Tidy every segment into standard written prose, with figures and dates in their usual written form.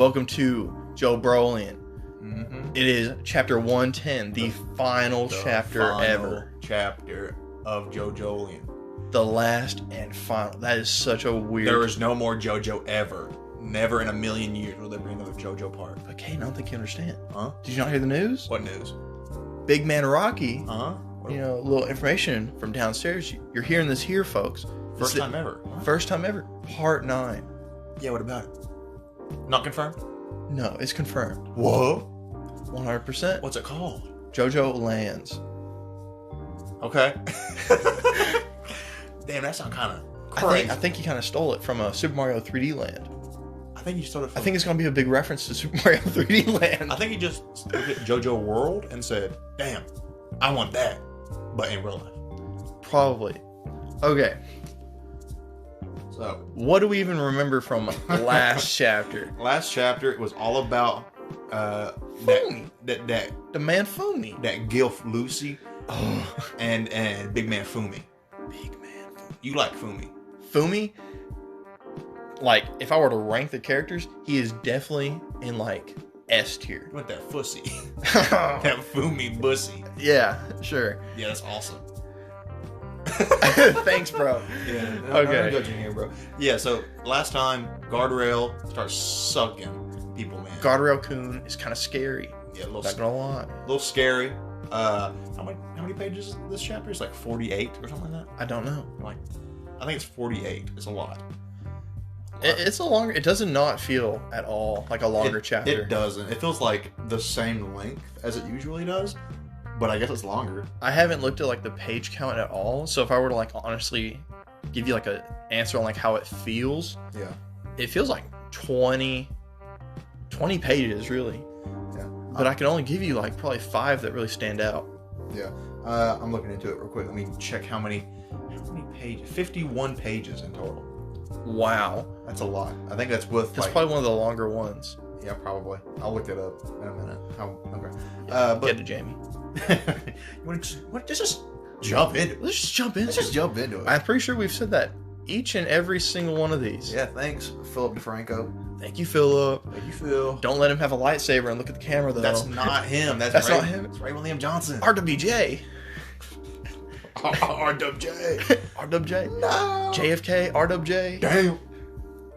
Welcome to Jobrolion. Mm-hmm. It is chapter 110, the final chapter ever. Chapter of Jojolion. The last and final. That is such a weird... There is no more JoJo ever. Never in a million years will there be another JoJo part. But Caden, I don't think you understand. Huh? Did you not hear the news? What news? Big Man Rocky. Uh-huh. You know, a little information from downstairs. You're hearing this here, folks. First time ever. Huh? First time ever. Part 9. Yeah, what about it? Not confirmed? No, it's confirmed. Whoa. 100%. What's it called? Jojolions. Okay. Damn, that sounds kind of crazy. I think he kind of stole it from Super Mario 3D Land. I think you stole it from... I think it's going to be a big reference to Super Mario 3D Land. I think he just looked at JoJo World and said, damn, I want that. But in real life. Probably. Okay. So, what do we even remember from last chapter? Last chapter, it was all about Fumi. that The man Fumi. that Gilf Lucy Oh. and Big Man Fumi. Big man Fumi. You like Fumi? Fumi, like, if I were to rank the characters, he is definitely in, like, S tier. You want that fussy. That Fumi bussy. Yeah, sure. Yeah, that's awesome. Thanks, bro. Yeah, Okay. I'm judging here, bro. Yeah, so last time, Guardrail starts sucking people, man. Guardrail Kun is kind of scary. Yeah, Not gonna lie. a little scary. How many pages is this chapter? It's like 48 or something like that. I don't know. I think it's 48. It's a lot. It's a longer. It does not feel at all like a longer chapter. It doesn't. It feels like the same length as it usually does, but I guess it's longer. I haven't looked at like the page count at all. So if I were to like honestly give you like an answer on like how it feels, Yeah. it feels like 20 pages really. Yeah. But I can only give you like probably 5 that really stand out. Yeah. I'm looking into it real quick. Let me check how many pages. 51 pages in total. Wow. That's a lot. I think that's with That's probably one of the longer ones. Yeah, probably. I'll look it up in a minute. Okay. Get But it, Jamie. you want to just jump into it. Let's just jump into Let's just it. jump into it. I'm pretty sure we've said that each and every single one of these. Yeah, thanks, Philip DeFranco. Thank you, Philip. Thank you, Phil. Don't let him have a lightsaber and look at the camera, though. That's not him. That's not him. It's Ray William Johnson. RWJ. RWJ. RWJ. No. JFK. RWJ. Damn.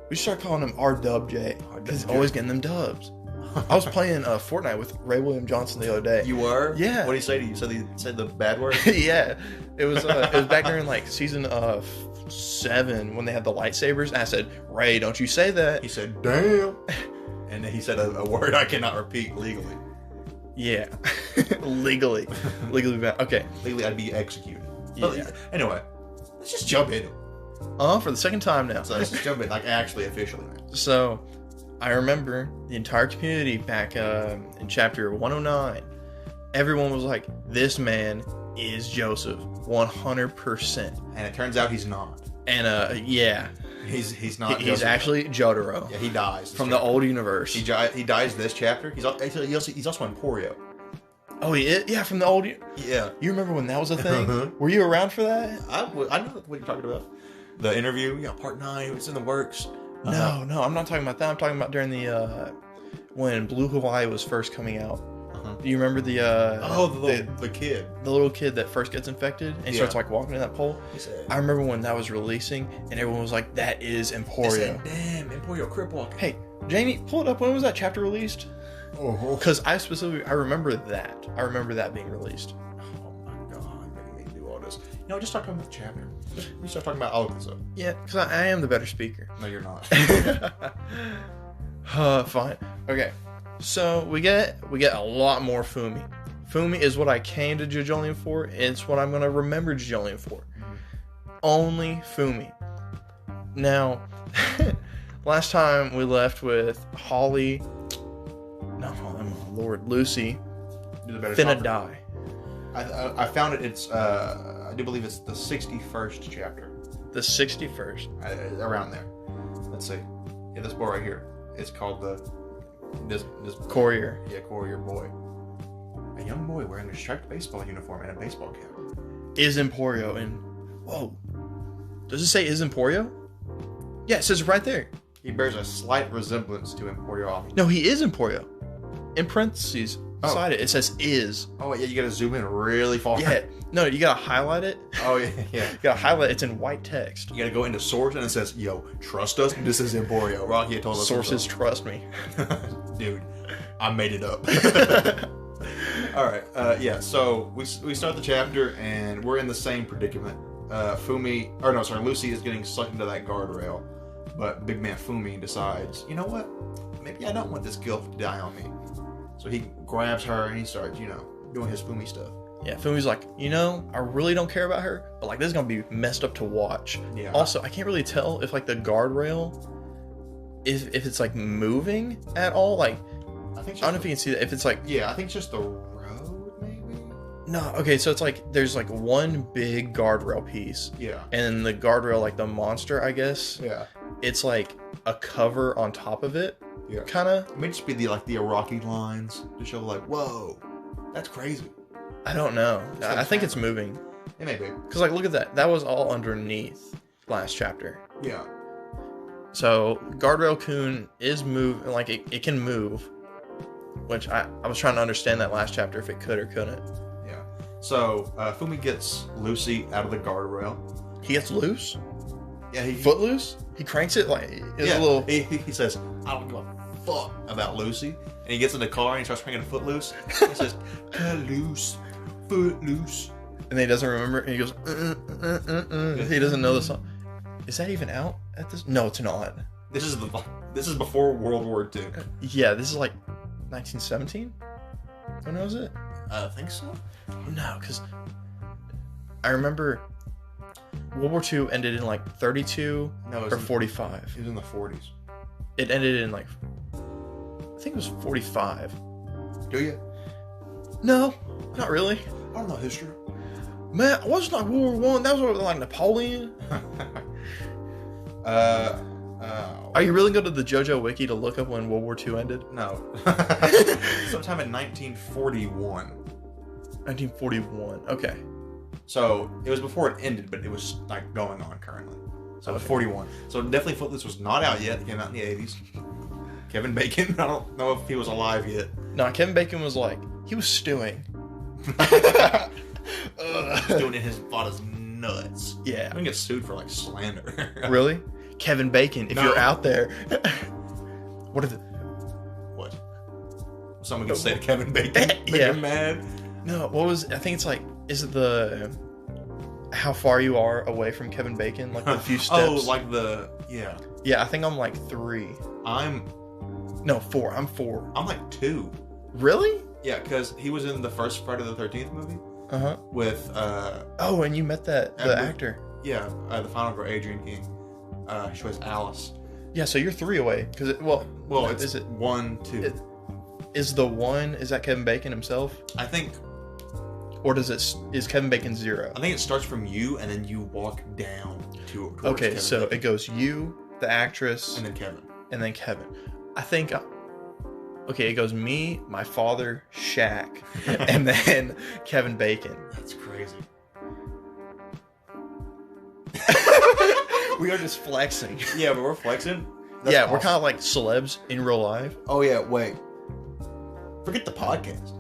We should start calling him RWJ because he's always getting them dubs. I was playing Fortnite with Ray William Johnson the other day. You were? Yeah. What did he say to you? He said the bad word? Yeah, it was back during like season 7 when they had the lightsabers. And I said, Ray, don't you say that. He said, damn. And then he said a word I cannot repeat legally. Yeah, legally bad. Okay. Legally, I'd be executed. Yeah. Anyway, let's just jump in. For the second time now. So let's just jump in, like actually officially. So, I remember the entire community back in chapter 109. Everyone was like, "This man is Joseph, 100%." And it turns out he's not. And yeah, He's not. he's Joseph. actually Jotaro. Yeah, he dies from the old universe. He dies this chapter. He's also Emporio. Oh, he is? Yeah, from the old. Yeah. You remember when that was a thing? Were you around for that? I know what you're talking about. The interview, yeah, part 9. It's in the works. No, I'm not talking about that. I'm talking about during the when Blue Hawaii was first coming out. Do you remember the the kid, the little kid that first gets infected and starts like walking in that pole? I remember when that was releasing and everyone was like, "That is Emporio." Said, damn, Emporio crip walking. Hey, Jamie, pull it up. When was that chapter released? Because I remember that. I remember that being released. Oh my god, making me do all this. You know, just start talking about the chapter. We start talking about Alcazar. Yeah, because I am the better speaker. No, you're not. Fine. Okay. So we get a lot more Fumi. Fumi is what I came to Jojolion for. It's what I'm gonna remember Jojolion for. Only Fumi. Now, last time we left with Holly. No, oh Lord, Lucy. Finna die. I found it. It's I do believe it's the 61st chapter. The 61st. Around there. Let's see. Yeah, this boy right here. It's called this Courier. Yeah, Courier boy. A young boy wearing a striped baseball uniform and a baseball cap. Is Emporio in... Whoa. Does it say is Emporio? Yeah, it says right there. He bears a slight resemblance to Emporio. No, he is Emporio. In parentheses beside it says is. Oh yeah, you gotta zoom in really far. Yeah. No, you gotta highlight it. Oh yeah. You gotta highlight it. It's in white text. You gotta go into source and it says, "Yo, trust us. This is Emporio." Rocky had told us. Sources trust me. Dude, I made it up. All right. Yeah. So we start the chapter and we're in the same predicament. Lucy is getting sucked into that guardrail, but big man Fumi decides, you know what? Maybe I don't want this gilf to die on me. So he grabs her and he starts, doing his Fumi stuff. Yeah, Fumi's like, I really don't care about her, but like this is gonna be messed up to watch. Yeah. Also, I can't really tell if like the guardrail, if it's like moving at all. Like, I don't know if you can see that. If it's like, yeah, I think it's just the road, maybe. No, okay, so it's like there's like one big guardrail piece. Yeah. And then the guardrail, like the monster, I guess. Yeah. It's like a cover on top of it. Yeah. Kind of. It may just be the Iraqi lines to show like, whoa, that's crazy. I don't know. I think it's moving. It may be. Because like, look at that. That was all underneath last chapter. Yeah. So guardrail Kun is moving. Like it can move. Which I was trying to understand that last chapter if it could or couldn't. Yeah. So Fumi gets Lucy out of the guardrail. He gets loose? Yeah. Footloose? He cranks it like it's a little. He says, I don't give a fuck about Lucy. And he gets in the car and he starts cranking Footloose. He says, cut loose, Footloose. And then he doesn't remember it and he goes, He doesn't know the song. Is that even out at this? No, it's not. This is before World War II. Yeah, this is like 1917? When was it? I think so. No, because I remember World War II ended in like 32 or 45. It was in the 40s. It ended in like, I think it was 45. Do you? No, not really. I don't know history. Man, it wasn't like World War One. That was like Napoleon. Are you really going to the JoJo Wiki to look up when World War II ended? No. Sometime in 1941. 1941. Okay. So it was before it ended, but it was like going on currently. So it was 41. So definitely Footloose was not out yet. It came out in the 80s. Kevin Bacon, I don't know if he was alive yet. No, Kevin Bacon was like, he was stewing. Doing it in his father's nuts. Yeah. I'm gonna get sued for like slander. Really? Kevin Bacon, if you're out there. What is it? What? Someone can say to Kevin Bacon, make him mad? No, what was, I think it's like, is it the, how far you are away from Kevin Bacon? Like the few steps? Oh, like the, yeah. Yeah, I think I'm like 3. No, 4. I'm 4. I'm like 2. Really? Yeah, because he was in the first Friday the 13th movie. Uh-huh. With, oh, and you met the actor. Yeah, the final girl, Adrian King. She was Alice. Yeah, so you're 3 away. Because, Is it 1, 2? Is the 1, is that Kevin Bacon himself? I think. Or is Kevin Bacon 0? I think it starts from you, and then you walk down towards okay, Kevin so Bacon. It goes you, the actress. And then Kevin. And then Kevin. I think... Okay, it goes me, my father, Shaq, and then Kevin Bacon. That's crazy. We are just flexing. Yeah, but we're flexing. That's awesome. We're kind of like celebs in real life. Oh, yeah, wait. Forget the podcast.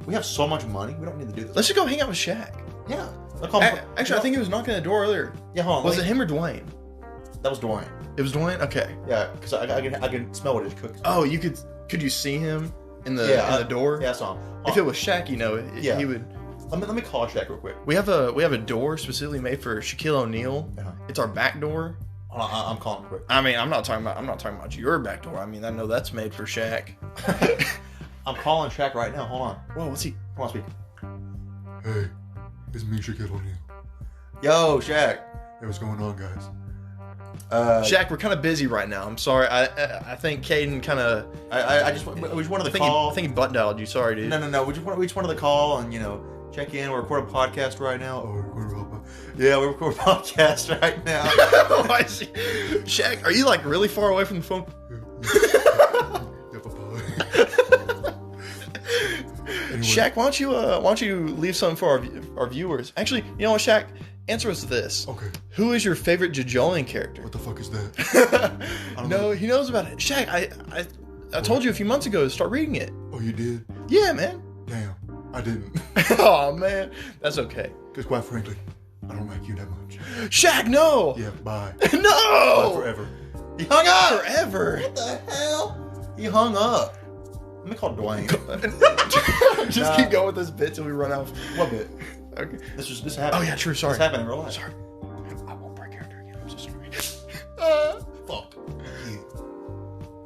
We have so much money, we don't need to do this. Let's just go hang out with Shaq. Yeah. Actually, I think he was knocking at the door earlier. Yeah, hold on. Was it him or Dwayne? That was Dwayne. It was Dwayne? Okay. Yeah, because I can smell what his cooking. Oh, you could... Could you see him in the door? Yeah, I saw him. If it was Shaq, he would. Let me call Shaq real quick. We have a door specifically made for Shaquille O'Neal. Uh-huh. It's our back door. I'm calling him quick. I mean, I'm not talking about your back door. I mean, I know that's made for Shaq. I'm calling Shaq right now. Hold on. Whoa, what's he? Come on, speak. Hey, it's me, Shaquille O'Neal. Yo, Shaq. Hey, what's going on, guys? Shaq, we're kind of busy right now. I'm sorry. I think Caden kind of. We just wanted to call. I think he butt dialed you. Sorry, dude. No. We just wanted to call and check in. We're recording a podcast right now. Oh, we're recording a podcast. Yeah, we're recording a podcast right now. I see. Shaq, are you like really far away from the phone? Yeah, Papa. Anyway. Shaq, why don't you leave something for our viewers? Actually, you know what, Shaq? answer us this. Okay. Who is your favorite Jojolion character? What the fuck is that? No, he knows about it. Shaq, I told you a few months ago to start reading it. Oh, you did? Yeah, man. Damn, I didn't. Oh, man. That's okay. Because quite frankly, I don't like you that much. Shaq, no! Yeah, bye. No! Bye forever. He hung up. Forever. What the hell? He hung up. Let me call Dwayne. Just keep going with this bit till we run out. What bit? Okay. This happened. Oh, yeah, true. Sorry. This happened in real life. Sorry. I won't break character again. I'm so sorry. Fuck.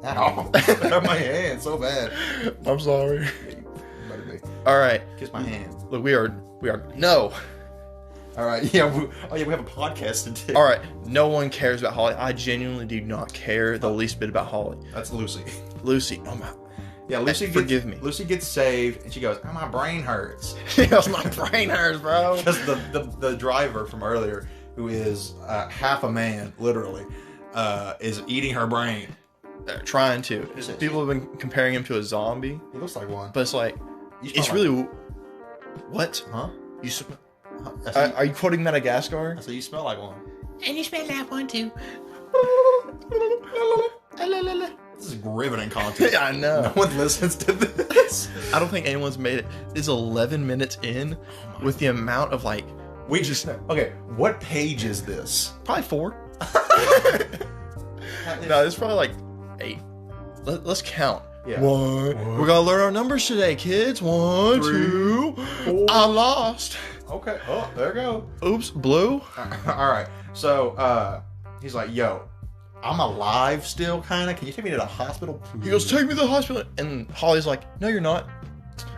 Ow. I hurt my hand so bad. I'm sorry. Better be. All right. Kiss my hand. Look, we are. No. All right. Yeah. We have a podcast to do. All right. No one cares about Holly. I genuinely do not care the least bit about Holly. That's Lucy. Lucy. Oh my. Yeah, Lucy. Forgive me. Lucy gets saved, and she goes, "Oh, my brain hurts." My brain hurts, bro. Because the driver from earlier, who is half a man, literally, is eating her brain. They're trying to. Is it? People have been comparing him to a zombie, He looks like one. but it's like You smell it's like- really. What? Huh? You? Sm- I said, are you quoting Madagascar? I said, you smell like one. And you smell that one too. This is riveting content. I know. No one listens to this. I don't think anyone's made it. It's 11 minutes in with the amount of like We just okay. What page is this? probably 4. No, it's probably like 8. Let's count. Yeah. 1. We gotta learn our numbers today, kids. 1, 2. 4. I lost. Okay. Oh, there we go. Oops, blue. All right. So he's like, "Yo, I'm alive still, kind of. Can you take me to the hospital?" He goes, take me to the hospital. And Holly's like, no, you're not.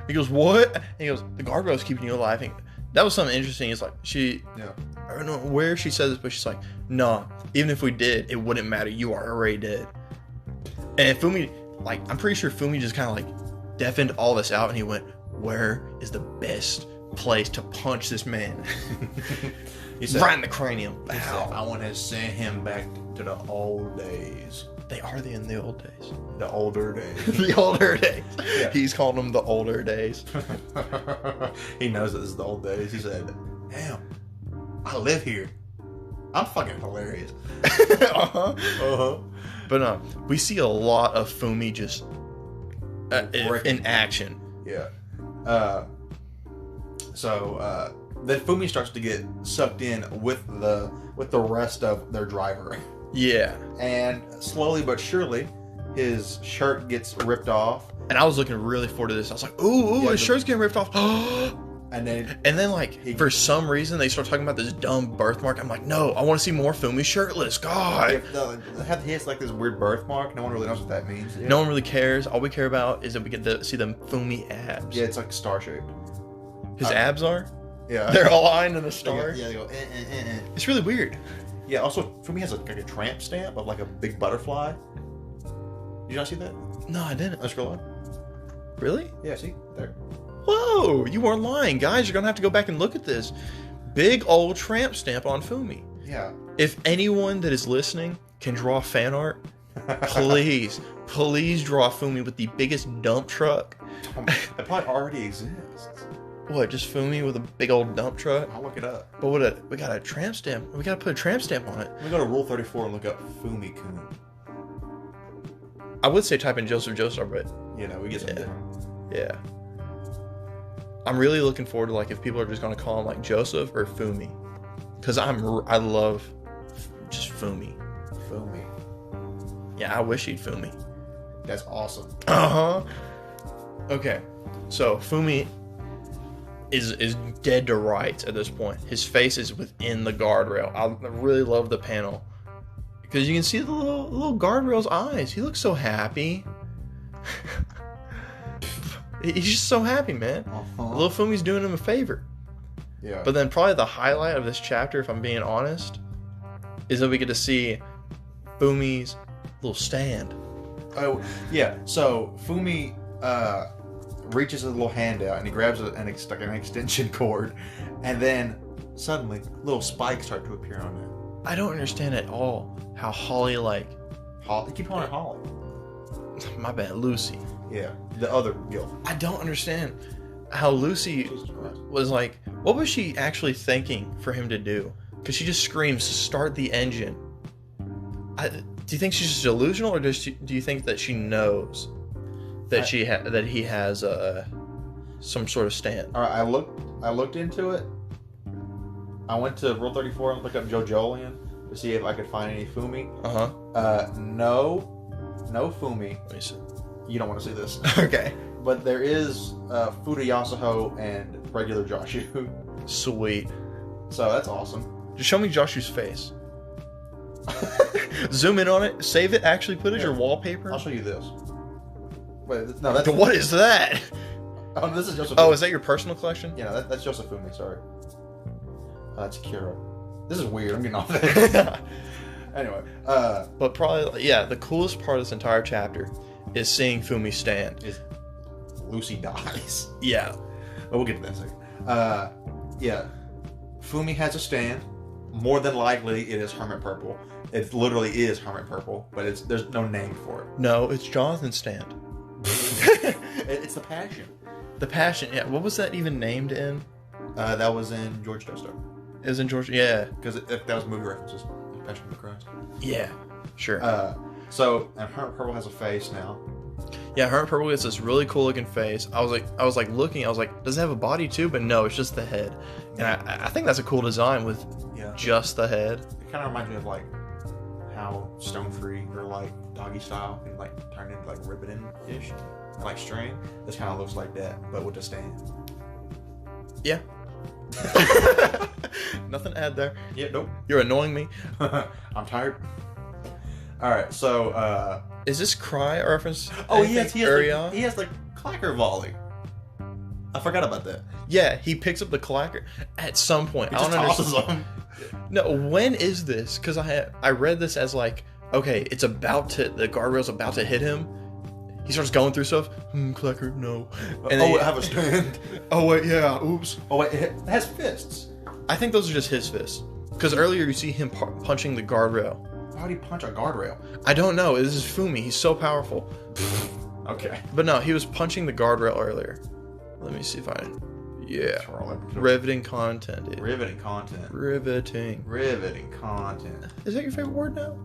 He goes, what? And he goes, the guardrail's keeping you alive. And that was something interesting. It's like, Yeah. I don't know where she says this, but she's like, nah, even if we did, it wouldn't matter. You are already dead. And Fumi, like, I'm pretty sure Fumi just kind of like deafened all this out. And he went, where is the best place to punch this man? He said, Right in the cranium. he said, Ow. I want to send him back to the old days. They are in the old days. The older days. The older days. Yeah. He's calling them the older days. He knows that this is the old days. He said, damn, I live here. I'm fucking hilarious. Uh-huh. Uh-huh. But we see a lot of Fumi just Wrecking. in action. Yeah. So then Fumi starts to get sucked in with the rest of their driver. Yeah. And slowly but surely, his shirt gets ripped off. And I was looking really forward to this. I was like, ooh, Yeah, his shirt's getting ripped off. And then And then, like, for some reason, they start talking about this dumb birthmark. I'm like, no, I want to see more Fumi shirtless. God. he has like this weird birthmark. No one really knows what that means. No one really cares. All we care about is that we get to see them Fumi abs. Yeah, it's like star shaped. His abs are? Yeah. They're aligned in a They star. go, yeah, they go, It's really weird. Yeah, also, Fumi has like a tramp stamp of like a big butterfly. Did you not see that? No, I didn't. Let's scroll on. Really? Yeah, see? There. Whoa, you weren't lying, guys. You're going to have to go back and look at this. Big old tramp stamp on Fumi. Yeah. If anyone that is listening can draw fan art, please draw Fumi with the biggest dump truck. That probably already exists. What, just Fumi with a big old dump truck? I'll look it up. But we got a tramp stamp. We got to put a tramp stamp on it. Let me go to Rule 34 and look up Fumi-kun. I would say type in Joseph Joestar, but You know, we get something Yeah. different. yeah. I'm really looking forward to, like, if people are just going to call him, like, Joseph or Fumi. Because I love just Fumi. Fumi. Yeah, I wish he'd Fumi. That's awesome. Uh-huh. Okay. So, Fumi is dead to rights at this point. His face is within the guardrail. I really love the panel. Because you can see the little guardrail's eyes. He looks so happy. He's just so happy, man. Uh-huh. Little Fumi's doing him a favor. Yeah. But then probably the highlight of this chapter, if I'm being honest, is that we get to see Fumi's little stand. Oh, yeah. So Fumi reaches his little hand out and he grabs an extension cord, and then suddenly little spikes start to appear on it. I don't understand at all how Holly, like, Holly, keep calling her Holly. my bad, Lucy. Yeah, the other guild. I don't understand how Lucy Jesus Christ. was like, what was she actually thinking for him to do? Because she just screams, "Start the engine." Do you think she's just delusional, or do you think that she knows that that he has some sort of stand? All right, I looked into it. I went to Rule 34 and looked up Jojolion to see if I could find any Fumi. No Fumi. Let me see. You don't want to see this. Okay. But there is Fuda Yasuho and regular Joshu. Sweet. So that's awesome. Just show me Joshu's face. Zoom in on it. Save it. Actually, put it as your wallpaper. I'll show you this. Wait, no, that's What is that? Oh, this is Joseph. Oh, is that your personal collection? Yeah, that's Joseph Fumi. Sorry. That's Kira. This is weird. I'm getting off that. Anyway, but probably, yeah, the coolest part of this entire chapter is seeing Fumi stand. is Lucy dies. Yeah. But we'll get to that in a second. Yeah. Fumi has a stand. More than likely, it is Hermit Purple. It literally is Hermit Purple, but there's no name for it. No, it's Jonathan's stand. It's the Passion. The Passion, yeah. What was that even named in? That was in George Dostar. It was in Georgia. Yeah. Because that was movie references. Passion of the Christ. Yeah. Sure. And Hermit Purple has a face now. Yeah, Hermit Purple gets this really cool looking face. I was like looking. I was like, does it have a body too? But no, it's just the head. And I think that's a cool design with just the head. It kind of reminds me of like how Stone Free or like Doggy Style can like turn into like ribbon ish, like string. This kind of looks like that, but with a stand. Yeah. Nothing to add there. Yeah, nope. You're annoying me. I'm tired. All right, so is this Cry a reference? oh yes, he Uriah? has the clacker volley. I forgot about that. Yeah, he picks up the clacker at some point. He I just don't tosses understand. them. No, when is this? Because I read this as like, okay, the guardrail's about to hit him. He starts going through stuff. Clacker, no. And I have a stand. Oh wait, yeah. Oops. Oh wait, it has fists. I think those are just his fists. Because earlier you see him punching the guardrail. Why would he punch a guardrail? I don't know. This is Fumi. He's so powerful. Okay. But no, he was punching the guardrail earlier. Let me see if I... Yeah. Riveting content, dude. Riveting content. Riveting. Riveting content. Is that your favorite word now?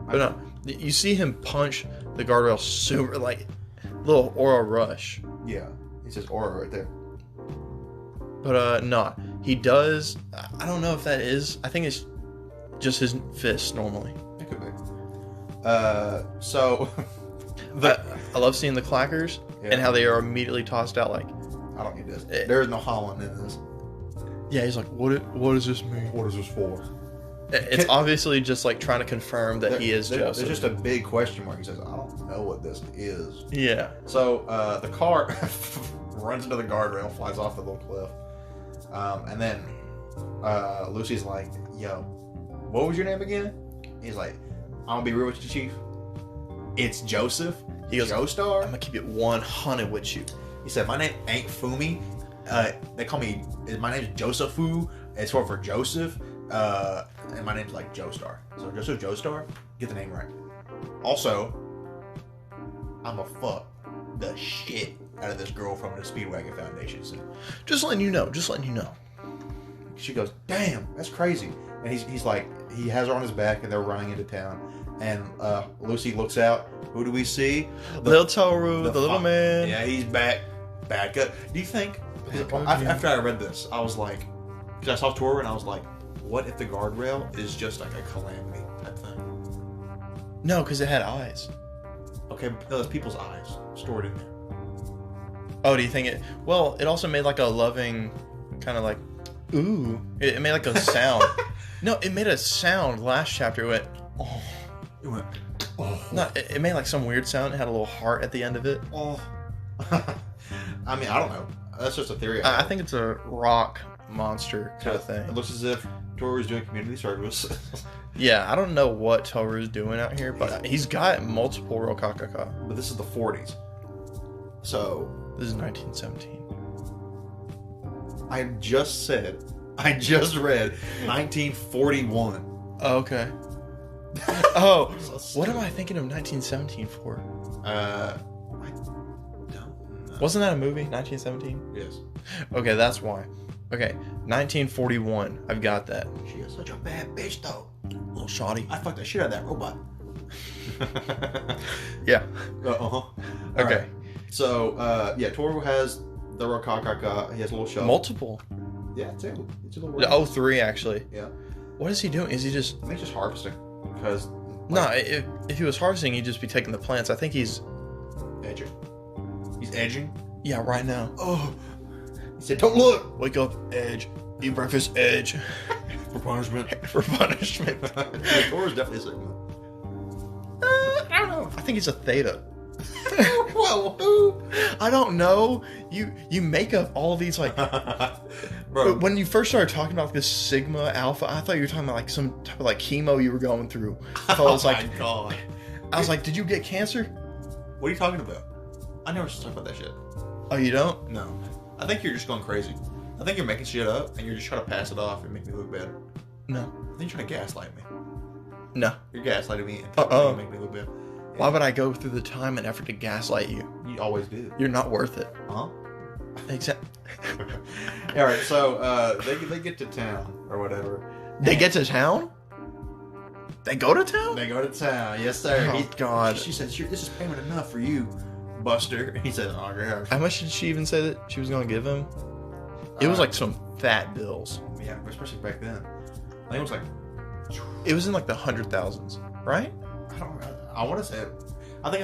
But no, you see him punch the guardrail super, like, little aura rush. Yeah. He says aura right there. But, no. He does... I don't know if that is... I think it's just his fists normally. It could be. So... I love seeing the clackers and how they are immediately tossed out like... I don't need this. There is no Holland in this. Yeah, he's like, what does this mean? What is this for? It's obviously just like trying to confirm that he is Joseph. There's just a big question mark. He says, I don't know what this is. Yeah. So the car runs into the guardrail, flies off the little cliff. And then Lucy's like, yo, what was your name again? He's like, I'm going to be real with you, Chief. It's Joseph. He goes, Joestar. I'm going to keep it 100 with you. He said, my name ain't Fumi. They call me, my name's Josephu. It's short for Joseph. And my name's like Joestar. So Joseph Joestar, get the name right. Also, I'ma fuck the shit out of this girl from the Speedwagon Foundation soon. Just letting you know. She goes, damn, that's crazy. And he's like, he has her on his back and they're running into town. And Lucy looks out. Who do we see? Little Toru, the little man. Yeah, he's back up. Do you think, after I read this, I was like, because I saw Toru and I was like, what if the guardrail is just like a calamity type thing? No, because it had eyes. Okay, but there's people's eyes stored in there. Oh, do you think it... Well, it also made like a loving kind of like, ooh. It made like a sound. No, it made a sound last chapter. It went, oh. It went, oh. No, it made like some weird sound. It had a little heart at the end of it. Oh. I mean, I don't know. That's just a theory. I think it's a rock monster kind of thing. It looks as if Toru's doing community service. Yeah, I don't know what Toru's doing out here, but he's got multiple Rokakaka. But this is the 40s. So... This is 1917. I just read 1941. Oh, okay. Oh, what am I thinking of 1917 for? I don't know. Wasn't that a movie? 1917? Yes. Okay, that's why. Okay, 1941. I've got that. She is such a bad bitch, though. Little shoddy. I fucked the shit out of that robot. Yeah. Uh-huh. Okay. Right. So, yeah, Toru has the Rokakaka. He has a little shell. Multiple. Yeah, two. It's a little Oh, 3 actually. Yeah. What is he doing? Is he just... I think he's just harvesting. Because... No, if he was harvesting, he'd just be taking the plants. I think he's... Edging. He's edging? Yeah, right now. Oh. He said, don't look! Wake up, Edge. Eat breakfast, Edge. For punishment. For punishment. Toru's definitely a Sigma. I don't know. I think he's a Theta. Whoa, who? I don't know. You make up all these like... Bro. When you first started talking about this Sigma Alpha, I thought you were talking about like some type of like chemo you were going through. I thought it was like... my God. I was like, did you get cancer? What are you talking about? I never talk about that shit. Oh, you don't? No. I think you're just going crazy. I think you're making shit up and you're just trying to pass it off and make me look better. No. I think you're trying to gaslight me. No. You're gaslighting me and Uh-oh. make me look better. Why would I go through the time and effort to gaslight you? You always do. You're not worth it. Huh? Exactly. All right, so they get to town or whatever. They get to town? They go to town? They go to town. Yes, sir. Oh, God. She said, "This is payment enough for you, Buster." He said, "Oh, yeah." How much did she even say that she was going to give him? It was like some fat bills. Yeah, especially back then. I think it was like, It was in like the 100,000s, right? I don't know. I want to say it. I think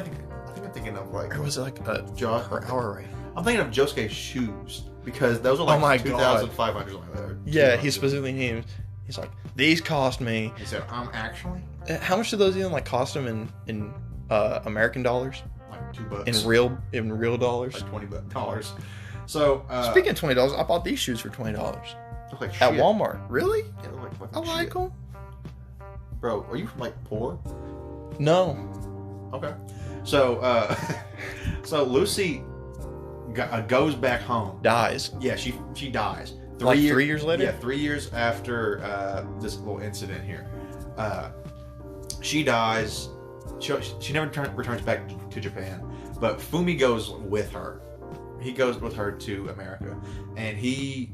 I'm thinking of like Or was it like a per hour rate? I'm thinking of Josuke's shoes because those are like Oh my God. 2,500 like that. Yeah, he specifically named. He's like, these cost me. He said, actually How much did those even like cost him in American dollars? like $2. In real dollars? like $20. So Speaking of $20, I bought these shoes for $20 look like at shit. Walmart. Really? Yeah, look like I fucking like shit. them. Bro, are you like poor? No. Okay. So so Lucy goes back home. Dies. Yeah, she dies. 3 years later? Yeah, 3 years after this little incident here. She dies. She never returns back to Japan, but Fumi goes with her. He goes with her to America, and he,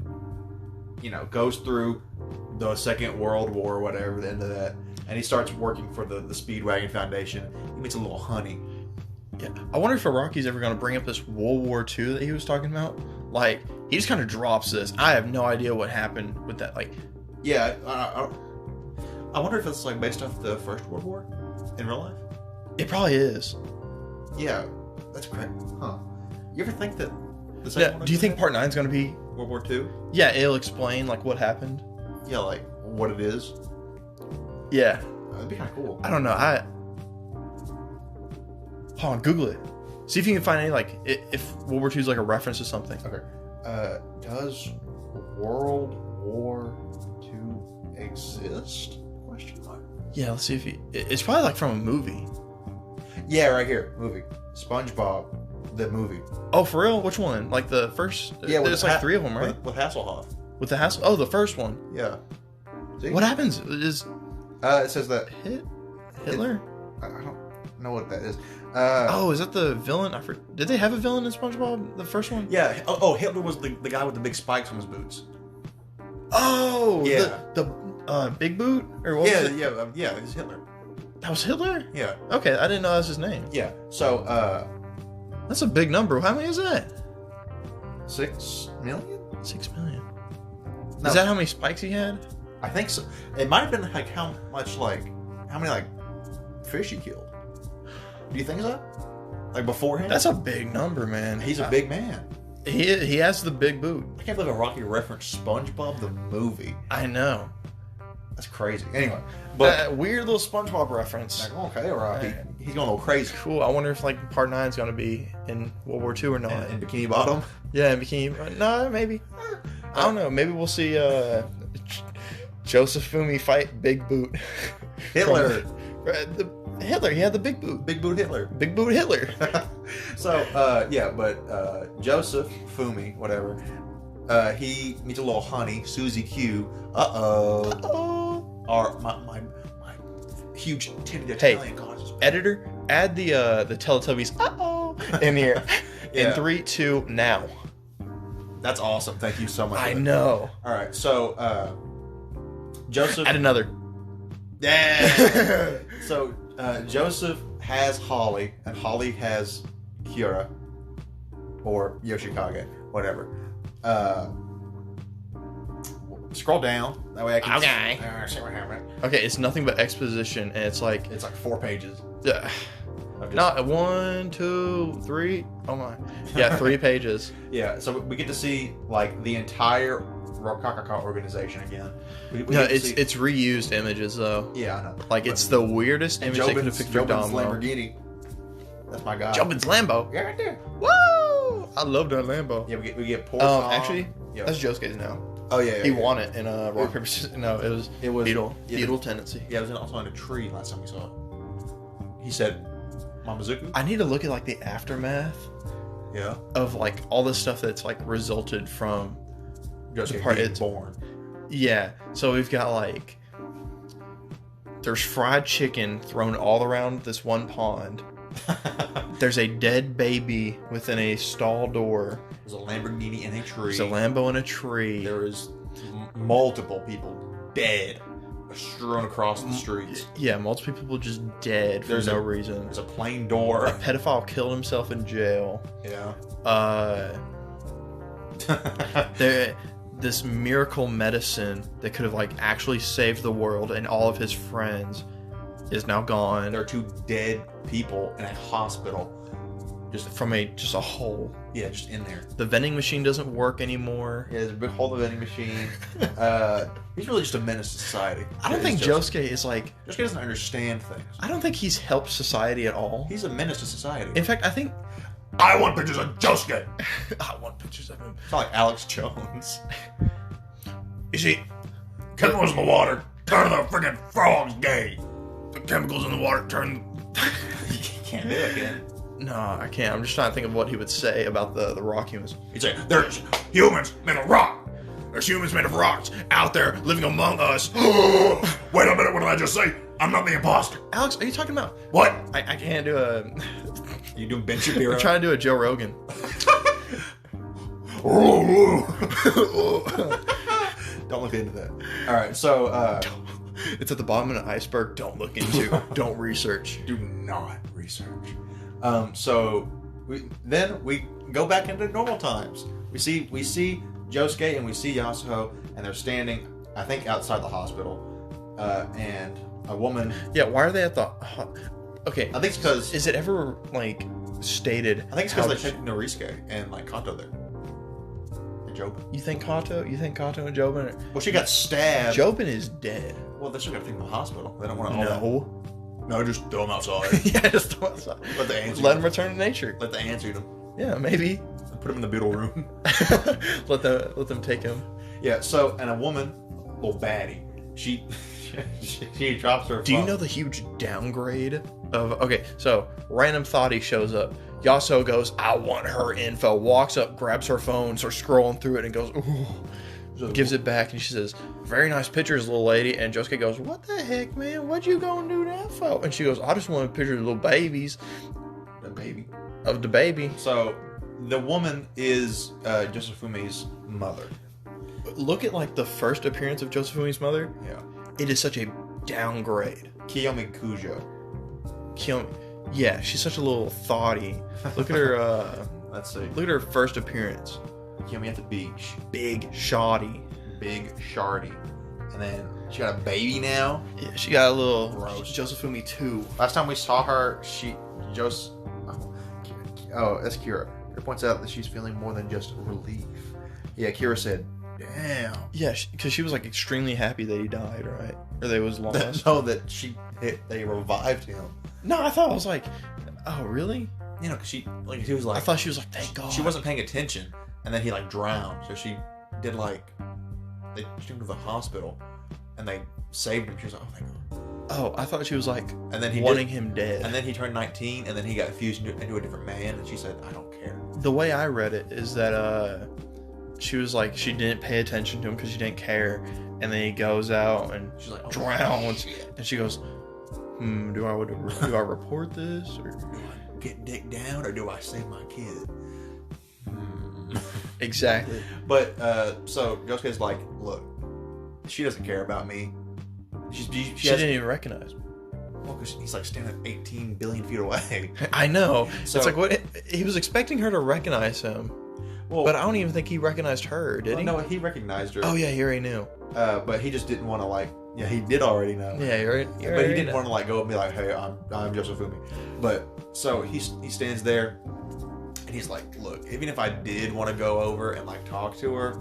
goes through the Second World War or whatever, the end of that, and he starts working for the Speedwagon Foundation. He meets a little honey. Yeah. I wonder if Iraqi's ever going to bring up this World War II that he was talking about. Like, he just kind of drops this. I have no idea what happened with that. Like, Yeah, I wonder if it's like based off the First World War in real life. it probably is. Yeah, that's great. Huh? You ever think that the Yeah. second one Do you is think part 9 is going to be? World War II? Yeah, it'll explain like what happened. Yeah, like what it is. Yeah. That'd be kind of cool. I don't know. Hold on, Google it. See if you can find any like if World War II is like a reference to something. Okay. Does World War II exist? Question mark. Yeah, let's see if it's probably like from a movie. Yeah, right here. Movie. SpongeBob, the movie. Oh, for real? Which one? Like the first? Yeah, there's like 3 of them, right? With Hasselhoff. With the house? Oh, the first one. Yeah. See? What happens? Is It says that Hitler? I don't know what that is. Oh, is that the villain? Did they have a villain in SpongeBob? The first one? Yeah. Oh, Hitler was the guy with the big spikes on his boots. Oh, Yeah. the Big Boot or what? Was it? Yeah. It's Hitler. That was Hitler. Yeah. Okay, I didn't know that was his name. Yeah. So, That's a big number. How many is that? 6 million? 6 million. No. Is that how many spikes he had? I think so. It might have been like how many fish he killed. Do you think so? Like beforehand? That's a big number, man. He's a big man. He has the big boot. I can't believe a Rocky referenced SpongeBob the movie. I know. That's crazy. Anyway, but Weird little SpongeBob reference. like, okay, Rocky, he's going a little crazy. Cool. I wonder if like part 9 is gonna be in World War II or not. In Bikini Bottom. Yeah, in Bikini. No, maybe. I don't know. Maybe we'll see Joseph Fumi fight Big Boot. Hitler. Hitler. He had the big boot. Big Boot Hitler. Big Boot Hitler. So, Joseph Fumi, whatever, he meets a little honey, Susie Q. Oh. My huge tinted Hey, Italian goddess. Editor, add the Teletubbies in here. In Yeah. 3, 2, now. That's awesome. Thank you so much. I for that. know. All right, so Joseph. Add another. Yeah. So Joseph has Holly, and Holly has Kira, or Yoshikage, whatever. Scroll down. That way I can see what happened. Okay, it's nothing but exposition, and it's like It's like 4 pages. uh, not 1, 2, 3. Oh my. Yeah, 3 pages. Yeah, so we get to see like the entire Rokakaka organization again. We No, get to it's see- it's reused images though. yeah, I know. Like it's the weirdest And image they could have picked for Jobin's Domino. Lamborghini. That's my guy. Jobin's Lambo. Yeah, right there. Woo! I love that Lambo. Yeah, we get Poor Actually, yeah. that's Josuke's now. Oh yeah, He won it in a rock paper scissors. No, it was feudal yeah, tendency. Yeah, it was also on a tree last time we saw it. He said, "Mamazuku." I need to look at like the aftermath Yeah, of like all the stuff that's like resulted from. Josuke part- being it's- born. Yeah, so we've got like there's fried chicken thrown all around this one pond. There's a dead baby within a stall door. There's a Lamborghini in a tree. There's a Lambo in a tree. There is multiple people dead, strewn across the streets. Yeah, multiple people just dead for There's no a- reason. There's a plane A door. pedophile killed himself in jail. Yeah. This miracle medicine that could have like actually saved the world and all of his friends is now gone. There are 2 dead people in a hospital. From just a hole. Yeah, just in there. The vending machine doesn't work anymore. Yeah, there's a big hole in the vending machine. He's really just a menace to society. I don't think Josuke is like. Josuke doesn't understand things. I don't think he's helped society at all. He's a menace to society. In fact, I think. I want pictures of Josuke. I want pictures of him. It's not like Alex Jones. You see, chemicals in the water turn the freaking frogs gay. The chemicals in the water turn. You can't do it again. No, I can't. I'm just trying to think of what he would say about the rock humans. He'd say, there's humans made of rock. There's humans made of rocks out there living among us. Wait a minute, what did I just say? I'm not the imposter. Alex, are you talking about? What? I can't do a. You doing Ben Shapiro? I'm trying to do a Joe Rogan. Don't look into that. All right, so It's at the bottom of an iceberg. Don't look into. Don't research. do not research. So we go back into normal times. We see Josuke and we see Yasuho, and they're standing, I think, outside the hospital, and a woman. Yeah, why are they at the? Okay, I think it's because is it ever like stated? I think it's because they took Norisuke and like Kanto there. And Jobin. You think Kato? You think Kato and Jobin? Well, she got stabbed. Jobin is dead. Well, they still got to take him to the hospital. They don't want to. No. No, just throw him outside. Yeah, just throw outside. Let the ants. Let him return to nature. Let the ants eat him. Yeah, maybe. Put him in the beetle room. let them take him. Yeah. So, and a woman, little baddie, she drops her phone. Do you know the huge downgrade of? Okay, so random thotty shows up. Yasuo goes, I want her info. Walks up, grabs her phone, starts scrolling through it, and goes, ooh. Gives it back, and she says, very nice pictures, little lady. And Josuke goes, what the heck, man? What'd you go and do that for? And she goes, I just want a picture of little babies. The baby. Of the baby. So, the woman is Josefumi's mother. Look at like the first appearance of Josefumi's mother. Yeah. It is such a downgrade. Kiyomi Kujo. Kiyomi. Yeah, she's such a little thotty. Look at her. Let's see. Look at her first appearance. Kiyomi at the beach. Big, shoddy. Big shardy. And then she got a baby now. Yeah, she got a little Gross. Josefumi 2. Last time we saw her, that's Kira. Kira points out that she's feeling more than just relief. Yeah, Kira said, damn. Yeah, because she was like extremely happy that he died, right? Or that he was lost. No, that they revived him. No, I thought I was like, oh really? You know, because she was like, I thought she was like, thank God. she wasn't paying attention, and then he like drowned. So she did like they took him to the hospital, and they saved him. She was like, oh thank God. Oh, I thought she was like, And then he wanting him dead. And then he turned 19, and then he got fused into a different man, and she said, I don't care. The way I read it is that she was like, she didn't pay attention to him because she didn't care, and then he goes out and She's like, oh, drowns, shit. and she goes, do I report this or? Do I get dick down or do I save my kid? Exactly. But so Josuke's like, look, she doesn't care about me. She didn't even recognize me. Well, because he's like standing 18 billion feet away. I know. So, it's like what he was expecting her to recognize him. Well, but I don't even think he recognized her, did he? No, he recognized her. Oh yeah, he already knew. But he just didn't want to like. Yeah, he did already know. Yeah, but he didn't want to like go and be like, "Hey, I'm Josefumi." But so he stands there, and he's like, "Look, even if I did want to go over and like talk to her,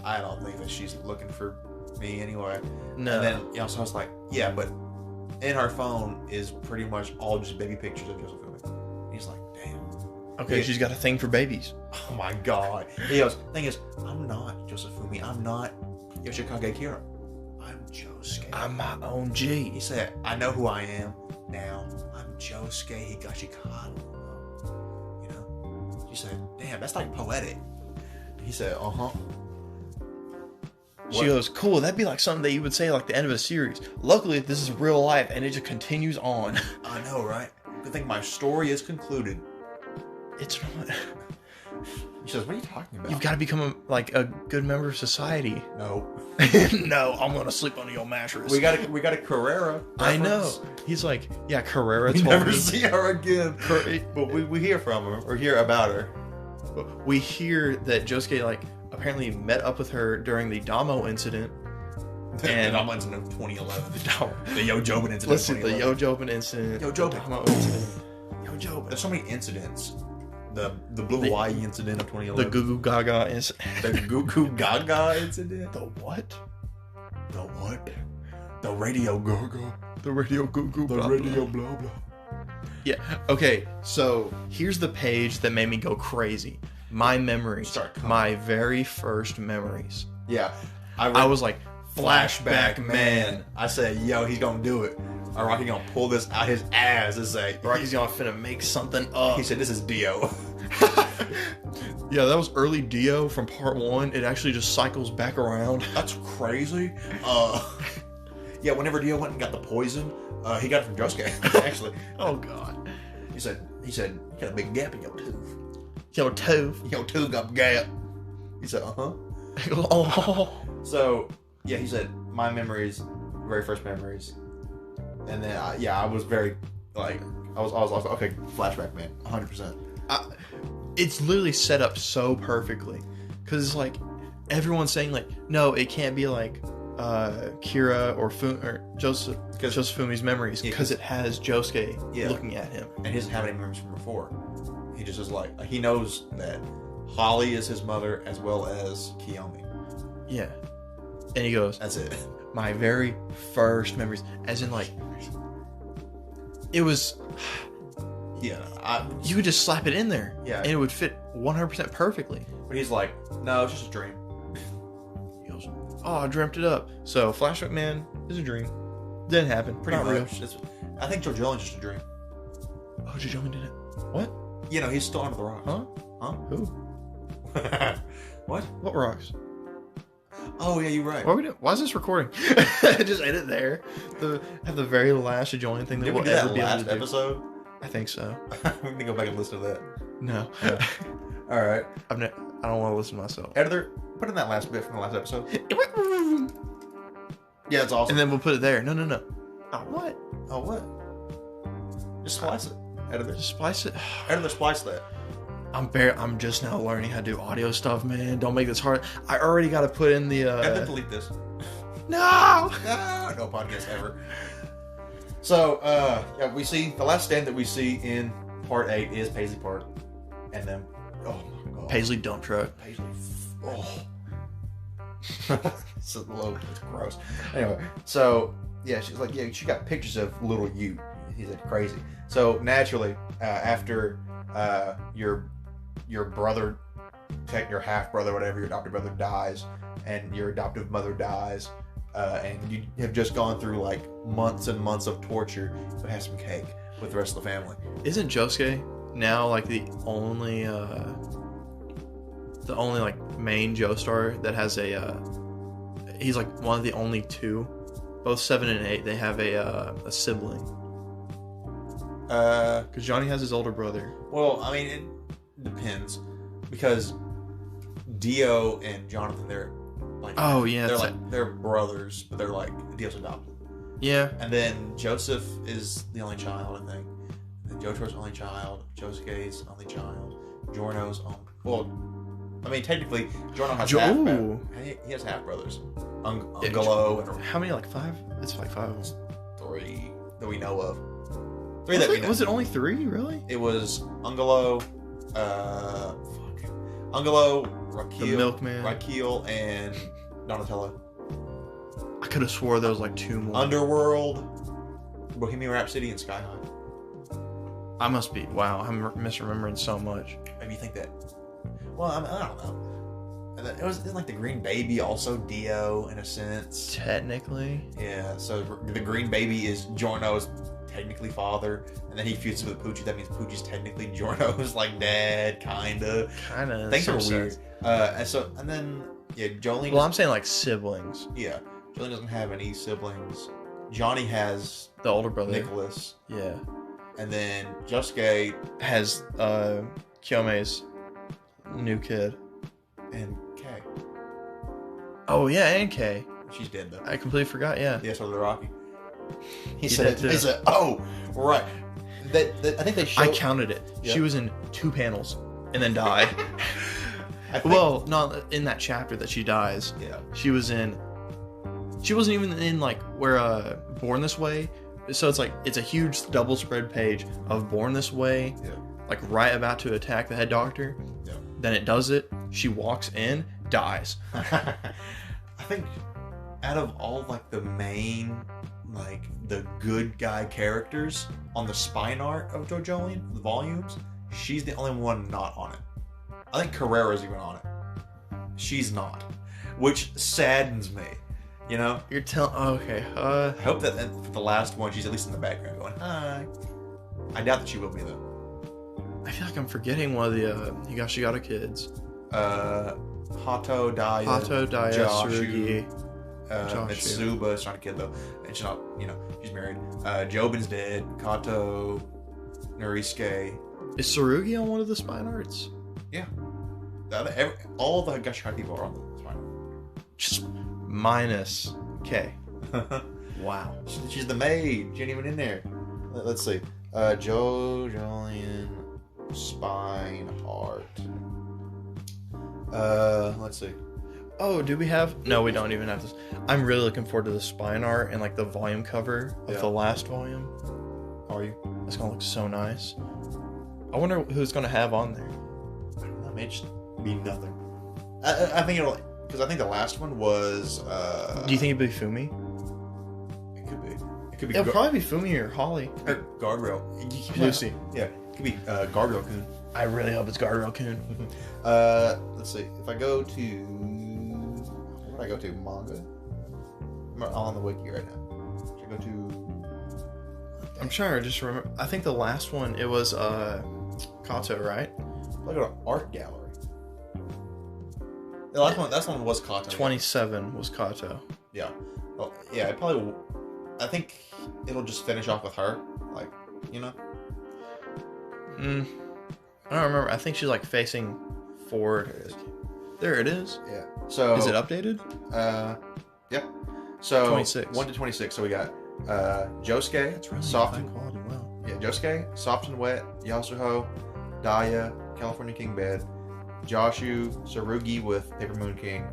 I don't think that she's looking for me anyway." No. And then so I was like, "Yeah, but in her phone is pretty much all just baby pictures of Josefumi." And he's like, "Damn." Okay, she's got a thing for babies. Oh my god. He goes, "Thing is, I'm not Josefumi. I'm not Yoshikage Kira. I'm Josuke. I'm my own G." He said, I know who I am now. I'm Josuke Higashikata. You know? She said, damn, that's like poetic. He said, uh-huh. She goes, cool, that'd be like something that you would say like the end of a series. Luckily, this is real life, and it just continues on. I know, right? Good thing my story is concluded. It's not. He says, what are you talking about? You've got to become a good member of society. No. No, I'm going to sleep under your mattress. We got a Carrera reference. I know. He's like, yeah, Carrera We told never me. see her again. But we hear from her, or hear about her. We hear that Josuke, apparently met up with her during the Damo incident. And I'm into 2011. The Yojobin incident. Let's see, the Yojobin incident. Yojobin. The Damo incident. Yojobin. There's so many incidents. The Blue Hawaii incident of 2011. The Goo Goo Gaga incident. The Goo Goo Gaga incident. The what? The what? The Radio Gaga. The Radio Goo Goo The blah, Radio blah. blah blah. Yeah. Okay. So here's the page that made me go crazy. My memories. My very first memories. Yeah. I was like, flashback man. I said, yo, he's gonna do it. Or Rocky gonna pull this out his ass and say, Rocky's gonna finna make something up. He said, this is Dio. Yeah, that was early Dio from part 1. It actually just cycles back around. That's crazy. Yeah, whenever Dio went and got the poison, he got it from Josuke, actually. Oh god. He said, you got a big gap in your tooth. Yo, tooth. Your tooth got a gap. He said, uh-huh. Oh. So, yeah, he said, my memories, very first memories. And then, I was very, I was okay, flashback man, 100%. It's literally set up so perfectly. Because it's like, everyone's saying, no, it can't be Kira or Josefumi's memories. Because it has Josuke looking at him. And he doesn't have any memories from before. He just is he knows that Holly is his mother as well as Kiyomi. Yeah. And he goes, that's it. My very first memories. As in, it was... Yeah. You could just slap it in there. Yeah. And it would fit 100% perfectly. But he's like, no, it's just a dream. He goes, oh, I dreamt it up. So, Flashback Man is a dream. Didn't happen. Pretty Not much. real. I think Jojolion's just a dream. Oh, Jojolion did it. What? He's still under the rocks. Huh? Who? What? What rocks? Oh, yeah, you're right. Why is this recording? Just edit there. Have the very last Jojolion thing that Did we'll we do ever that be able last to do. episode? I think so. We need to go back and listen to that. No. Yeah. All right. I don't want to listen to myself. Editor, put in that last bit from the last episode. Yeah, it's awesome. And then we'll put it there. No. Oh, what? Oh, what? Just splice it. Editor. Just splice it. Editor, splice that. I'm just now learning how to do audio stuff, man. Don't make this hard. I already got to put in the... And then delete this. No! No podcast ever. So, we see the last stand that we see in part 8 is Paisley Park. And then, oh my god. Paisley dump truck. Paisley, it's low, it's gross. Anyway, so, yeah, she's like, yeah, she got pictures of little you. He said, crazy. So, naturally, after your brother, your half-brother, whatever, your adopted brother dies, and your adoptive mother dies, and you have just gone through months and months of torture, you have some cake with the rest of the family. Isn't Josuke now the only main Joestar that has he's one of the only 2, both 7 and 8, they have a sibling. Because Johnny has his older brother. Well, I mean, it depends, because Dio and Jonathan, they're like, Oh, yeah, they're brothers, but they're like Dio's adopted. Yeah. And then Joseph is the only child, I think. And then Jotaro's only child. Josuke's only child. Giorno's only. Well, I mean, technically, Giorno has he has half brothers. Ungolo and how many? Like 5? It's like 5 of them. 3 that we know of. 3 that we know. Was it only 3? Really? It was Ungolo, Ungolo, The milkman. Raquel, and Donatello. I could have swore there was like 2 more. Underworld, Bohemian Rhapsody, and Sky High. I must be. Wow, I'm misremembering so much. Maybe you think that. Well, I don't know. And then it was like the Green Baby, also Dio in a sense. Technically. Yeah. So the Green Baby is Giorno's technically father, and then he feuds with Poochie. That means Poochie's technically Giorno's like dad, kinda. Things are weird. And then Jolene. Well, I'm saying like siblings. Yeah, Jolene doesn't have any siblings. Johnny has The older brother. Nicholas. Yeah. And then Josuke has Kyome's new kid. and Kay. Oh yeah, and Kay. She's dead though. I completely forgot. Yeah. Yeah, so the Rocky. He did said, too. he said, oh, right. I think they showed... I counted it. Yeah. She was in 2 panels and then died. Well, not in that chapter that she dies. Yeah. She wasn't even in like where Born This Way. So it's like it's a huge double spread page of Born This Way. Yeah. Like right about to attack the head doctor. Yeah. Then it does it. She walks in, dies. I think out of all like the main, like the good guy characters on the spine art of Jojolion, the volumes, she's the only one not on it. I think Carrera's even on it. She's not, which saddens me. You know? You're telling... Okay. I hope that for the last one, she's at least in the background going, hi. I doubt that she will be, though. I feel like I'm forgetting one of the Higashigata kids. Hato, Daya, Tsurugi. Mitsuba is not a kid, though. And she's not, she's married. Jobin's dead. Kato, Norisuke. Is Tsurugi on one of the spine arts? Yeah. All the Higashigata people are on the spine art. Just minus K. Wow. She's the maid. She ain't even in there. Let's see. Jojolion spine art. Let's see. Oh, do we have? No, we don't even have this. I'm really looking forward to the spine art and like the volume cover of the last volume. How are you? It's gonna look so nice. I wonder who's gonna have on there. I don't know. It may just be nothing. I think it'll. Because I think the last one was. Do you think it'd be Fumi? It could be. It could be. It'll probably be Fumi or Holly. Or Guardrail. Lucy. Yeah. It could be Guardrail Kun. I really hope it's Guardrail Kun. Let's see. If I go to. Where would I go to? Manga? I'm on the wiki right now. Should I go to. I'm trying to just remember. I think the last one, it was Kato, right? Look at an art gallery. The last one was Kato. 27 was Kato. Yeah. Well, yeah, it probably. I think it'll just finish off with her, like, I don't remember. I think she's like facing forward. There it is. Yeah. So. Is it updated? Yep. So 26. 1 to 26. So we got Josuke, That's really soft high and quality. Wow. yeah, Josuke, soft and wet, Yasuho, Daya, California King Bed, Joshu, Tsurugi with Paper Moon King,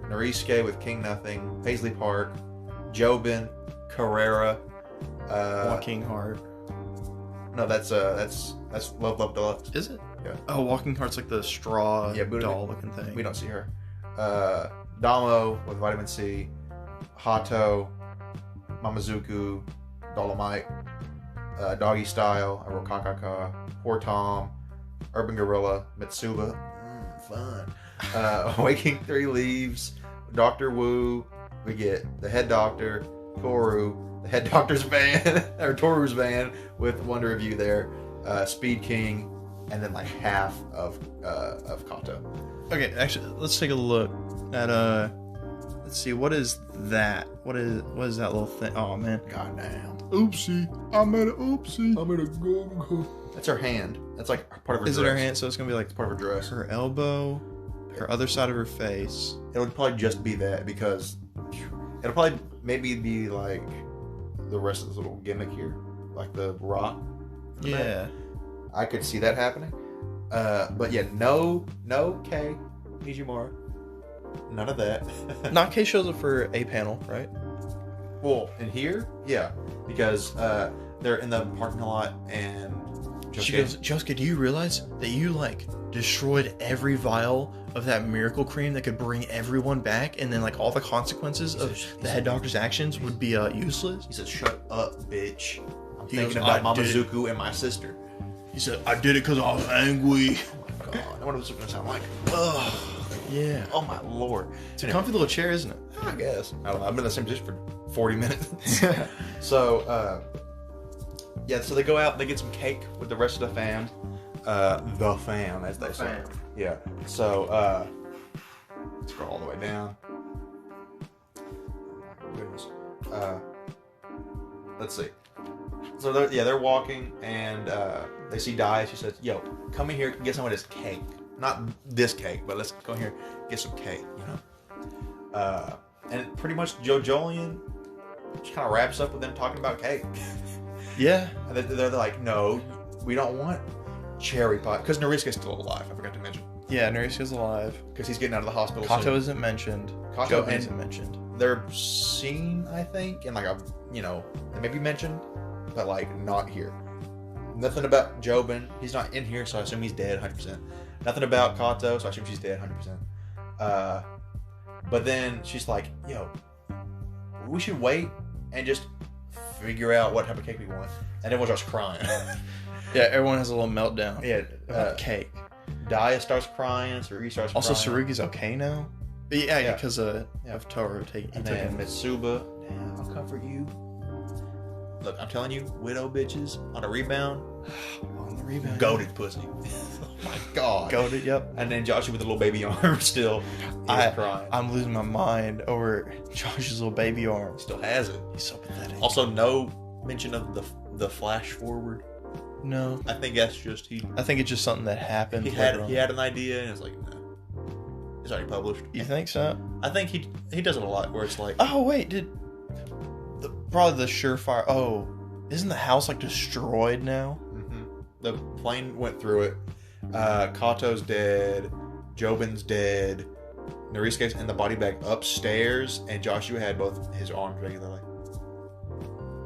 Norisuke with King Nothing, Paisley Park, Jobin, Carrera, Walking Heart. No, that's Love Love Deluxe. Is it? Yeah. Oh, Walking Heart's like the straw Buddha. doll looking thing. We don't see her. Damo with Vitamin C, Hato, Mamazuku, Dolomite, Doggy Style, Rokakaka, Poor Tom, Urban Gorilla, Mitsuba, fun. Waking Three Leaves, Dr. Wu, we get the Head Doctor, Toru, the Head Doctor's van, or Toru's van with Wonder Review there, Speed King, and then like half of Kato. Okay, actually, let's take a look at let's see, what is that? What is that little thing? Oh man. Goddamn. Oopsie. I made an oopsie. I'm gonna go. That's her hand. That's like part of her dress. Is it her hand? So it's gonna be like It's part of her dress. her elbow. Her other side of her face. It would probably just be that because it'll probably maybe be like the rest of this little gimmick here, like the rock. Yeah. I could see that happening. But yeah, no K Nijimura. None of that. Not K shows up for a panel, right? Well, in here, yeah, because they're in the parking lot and She goes, Josuke, do you realize that you destroyed every vial of that miracle cream that could bring everyone back, and then all the consequences of the head doctor's actions would be useless? He says, "Shut up, bitch. I'm He thinking goes, about "I Mama did." Zuku and my sister." He said, I did it because I was angry. Oh my god, I wonder what this is gonna sound like. Ugh. Yeah. Oh my lord. It's a comfy little chair, isn't it? I guess. I don't know. I've been in the same position for 40 minutes. So, yeah, so they go out and they get some cake with the rest of the fam. The fam, as they say. fam. Yeah. So, scroll all the way down. Oh my goodness. Let's see. So, they're walking and they see Dai. She says, yo, come in here and get some of this cake. Not this cake, but let's go here and get some cake, you know? And pretty much Jojolion just kind of wraps up with them talking about cake. Yeah. And they're like, no, we don't want cherry pie. Because Noriska's still alive, I forgot to mention. Yeah, Noriska's alive. Because he's getting out of the hospital Kato soon. isn't mentioned. Kato Joben isn't mentioned. They're seen, I think, in they may be mentioned, but not here. Nothing about Joben. He's not in here, so I assume he's dead 100%. Nothing about Kato, so I assume she's dead 100%. But then she's like, yo, we should wait and just figure out what type of cake we want. And everyone starts crying. Yeah, everyone has a little meltdown. Yeah, About cake. Daya starts crying, Sarugi starts Also, crying. Sarugi's okay now. But yeah, Yeah. because of Toro taking And then Mitsuba, damn, I'll comfort you. Look, I'm telling you, widow bitches on a rebound, on the rebound. goated pussy. Oh my god. Goated, yep. And then Joshua with the little baby arm still is crying. I'm losing my mind over Josh's little baby arm. Still has it. He's so pathetic. Also, no mention of the flash forward. No. I think that's just I think it's just something that happened. he had an idea and it's like, no, it's already published. You think so? I think he does it a lot where it's like, Oh wait, probably the surefire? Oh, isn't the house destroyed now? the plane went through it. Kato's dead. Joben's dead. Norisuke's in the body bag upstairs, and Joshua had both his arms regularly.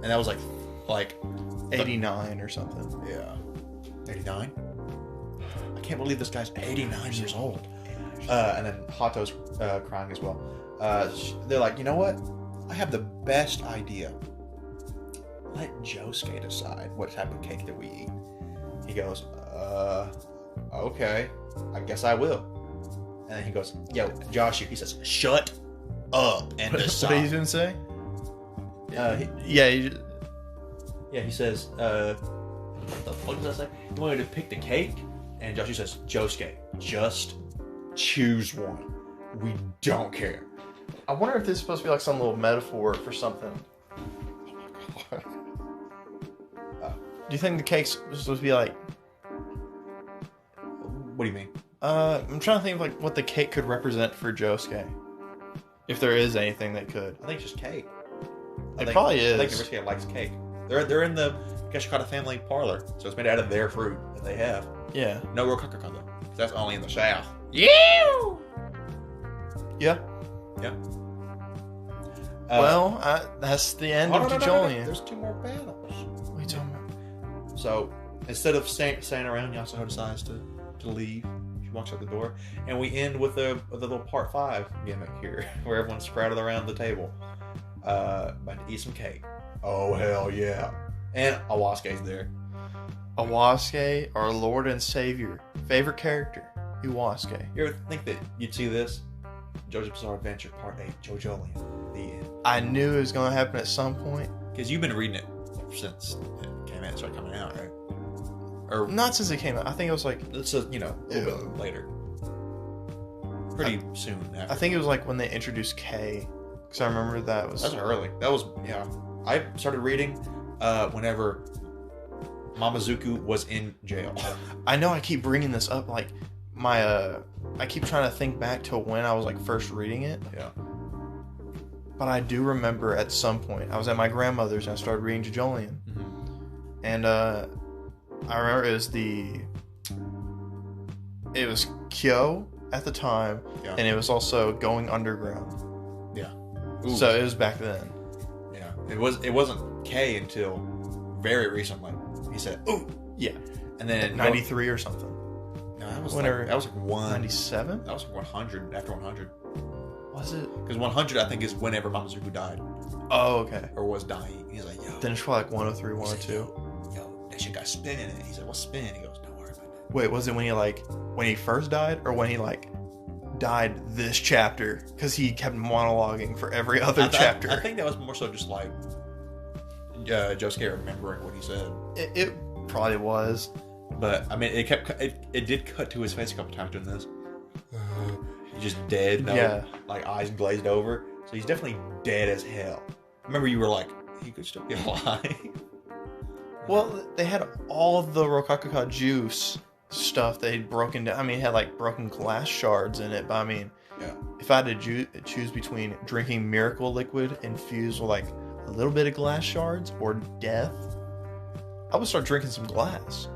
And that was like 89 or something. yeah, 89. I can't believe this guy's 89 years old. And then Hato's crying as well. They're like, you know what? I have the best idea. Let Josuke decide what type of cake that we eat. He goes, okay, I guess I will. And then he goes, yo, Joshua, he says, shut up and What decide. did he even say? He says, what the fuck does that say? You wanted to pick the cake? And Joshua says, Josuke, just choose one. We don't care. I wonder if this is supposed to be some little metaphor for something. Do you think the cake's supposed to be What do you mean? I'm trying to think of what the cake could represent for Josuke. If there is anything that could. I think it's just cake. It probably is. I think Josuke likes cake. They're in the Keshikata family parlor, so it's made out of their fruit that they have. Yeah. No Rokaka though, 'cause that's only in the South. Yeah. Yeah. That's the end Oh, of no. Jojolion. There's 2 more battles. What are you talking about? So instead of staying around, Yasuho decides to leave. She walks out the door, and we end with the little part 5 gimmick here, where everyone's crowded around the table, about to eat some cake. Oh hell yeah! And Awasuke's there. Iwasuke, our Lord and Savior. Favorite character? Iwasuke. You ever think that you'd see this? JoJo's Bizarre Adventure Part 8, Jojolion, the end. I knew it was going to happen at some point. Because you've been reading it since it came out, started coming out, right? Or Not since it came out. I think it was it's a little bit later. Pretty soon after. I think it was when they introduced K. Because I remember that was... That's early. That was, yeah. I started reading whenever Mamazuku was in jail. I know I keep bringing this up. My I keep trying to think back to when I was like first reading it. Yeah. But I do remember at some point I was at my grandmother's and I started reading Jojolion. And I remember it was Kyo at the time, Yeah. and it was also Going Underground. Yeah. So it was back then. Yeah. It wasn't K until very recently. He said, "Ooh." Yeah. And then 93 or something. No, that was Whenever- like 97? That was like 100 after 100. Was it? Because 100 I think is whenever Mamazuku died Oh, okay. or was dying. He's like, "Yo." Then it's probably like 103, 102. Yo, that shit got spin in it. He said, "What's spin?" He goes, "Don't worry about that." Wait, was it when he first died, or when he died this chapter? Because he kept monologuing for every other chapter. I think that was more so just like Josuke remembering what he said. It probably was. But I mean, it did cut to his face a couple times during this. He's just dead. No, Yeah. like eyes glazed over. So he's definitely dead as hell. Remember, you were like, he could still be alive. Well, they had all of the Rokakuka juice stuff they'd broken down. I mean, it had like broken glass shards in it. But I mean, Yeah. if I had to choose between drinking miracle liquid infused with like a little bit of glass shards or death, I would start drinking some glass.